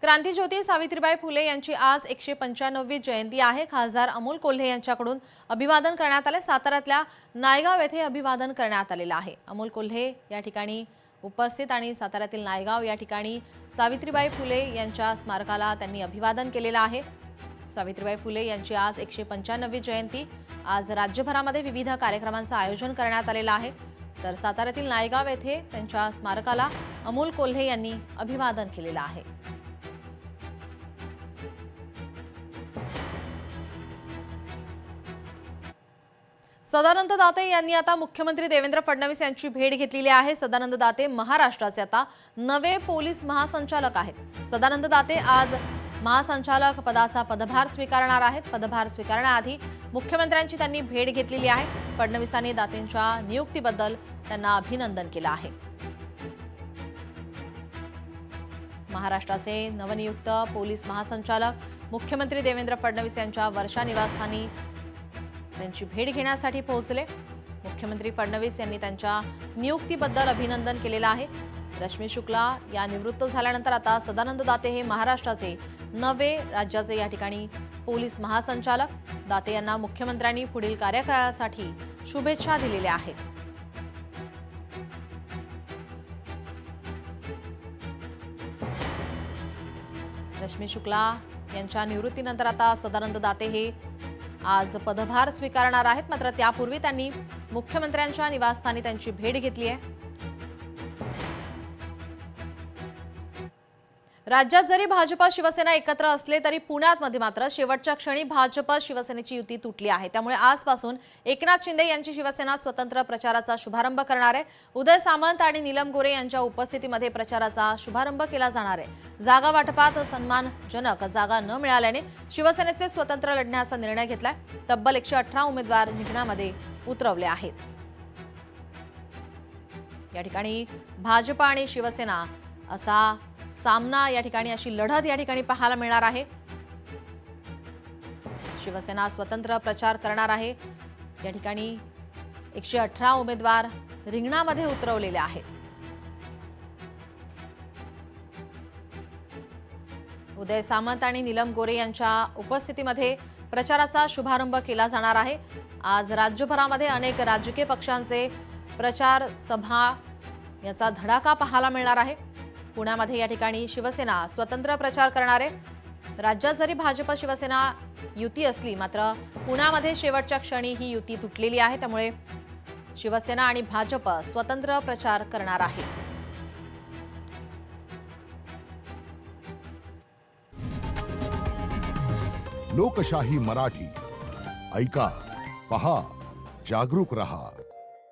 क्रांतिज्योती सावित्रीबाई फुले यांची आज 195वी जयंती आहे। खासदार अमोल कोल्हे यांच्याकडून अभिवादन करण्यात आले। साताऱ्यातल्या नायगाव येथे अभिवादन करण्यात आलेले आहे। अमोल कोल्हे या ठिकाणी उपस्थित आणि साताऱ्यातील नायगाव या ठिकाणी सावित्रीबाई फुले यांच्या स्मारकाला त्यांनी अभिवादन केलेले आहे। सावित्रीबाई फुले यांची आज 195वी जयंती। आज राज्यभरामध्ये विविध कार्यक्रमांचे आयोजन करण्यात आलेले आहे। तर साताऱ्यातील नायगाव येथे त्यांच्या स्मारकाला अमोल कोल्हे यांनी अभिवादन केलेले आहे। सदानंद दाते यांनी आता मुख्यमंत्री देवेंद्र फडणवीस यांची भेट घेतलेली आहे। सदानंद दाते महाराष्ट्राचे आता नवे पोलीस महासंचालक आहेत। सदानंद दाते आज महासंचालक पदाचा पदभार स्वीकारणार आहेत। पदभार स्वीकारण्याआधी मुख्यमंत्र्यांची त्यांनी भेट घेतलेली आहे। फडणवीसांनी दातेंच्या नियुक्तीबद्दल त्यांना अभिनंदन केलं आहे। महाराष्ट्राचे नवनियुक्त पोलीस महासंचालक मुख्यमंत्री देवेंद्र फडणवीस यांच्या वर्षा निवासस्थानी त्यांची भेट घेण्यासाठी पोहोचले। मुख्यमंत्री फडणवीस यांनी त्यांच्या नियुक्तीबद्दल अभिनंदन केलेलं आहे। रश्मी शुक्ला या निवृत्त झाल्यानंतर आता सदानंद दाते हे महाराष्ट्राचे नवे राज्याचे या ठिकाणी पोलीस महासंचालक। दाते यांना मुख्यमंत्र्यांनी पुढील कार्यकाळासाठी शुभेच्छा दिलेल्या आहेत। रश्मी शुक्ला यांच्या निवृत्तीनंतर आता सदानंद दाते हे आज पदभार स्वीकारणार आहेत। मात्र त्यापूर्वी त्यांनी मुख्यमंत्र्यांच्या निवासस्थानी त्यांची भेट घेतली आहे। राज्यात जरी भाजप शिवसेना एकत्र असले तरी पुण्यात मात्र शेवटच्या क्षणी भाजप शिवसेनेची युती तुटली आहे। त्यामुळे आजपासून एकनाथ शिंदे यांची शिवसेना स्वतंत्र प्रचाराचा शुभारंभ करणार आहे। उदय सामंत आणि नीलम गोरे यांच्या उपस्थितीमध्ये प्रचाराचा शुभारंभ केला जाणार आहे। जागा वाटपात सन्मानजनक जागा न मिळाल्याने शिवसेनेचे स्वतंत्र लढण्याचा निर्णय घेतलाय। तब्बल 118 उमेदवार रिंगणामध्ये उतरवले आहेत। या ठिकाणी भाजप आणि शिवसेना असा सामना या ठिकाणी अशी लढत या ठिकाणी पाहायला मिळणार आहे। शिवसेना स्वतंत्र प्रचार करणार आहे। या ठिकाणी 118 उमेदवार रिंगणामध्ये उतरवलेले आहेत। उदय सामंत आणि नीलम गोरे यांच्या उपस्थितीमध्ये प्रचाराचा शुभारंभ केला जाणार आहे। आज राज्यभरामध्ये अनेक राजकीय पक्षांचे प्रचार सभा याचा धडाका पाहायला मिळणार आहे। पुण्यामध्ये या ठिकाणी शिवसेना स्वतंत्र प्रचार करणारे। राज्यात जरी भाजप शिवसेना युती असली मात्र पुण्यामध्ये शेवटच्या क्षणी ही युती तुटलेली आहे। त्यामुळे शिवसेना आणि भाजप स्वतंत्र प्रचार करणार आहे। लोकशाही मराठी ऐका, पहा, जागरूक रहा।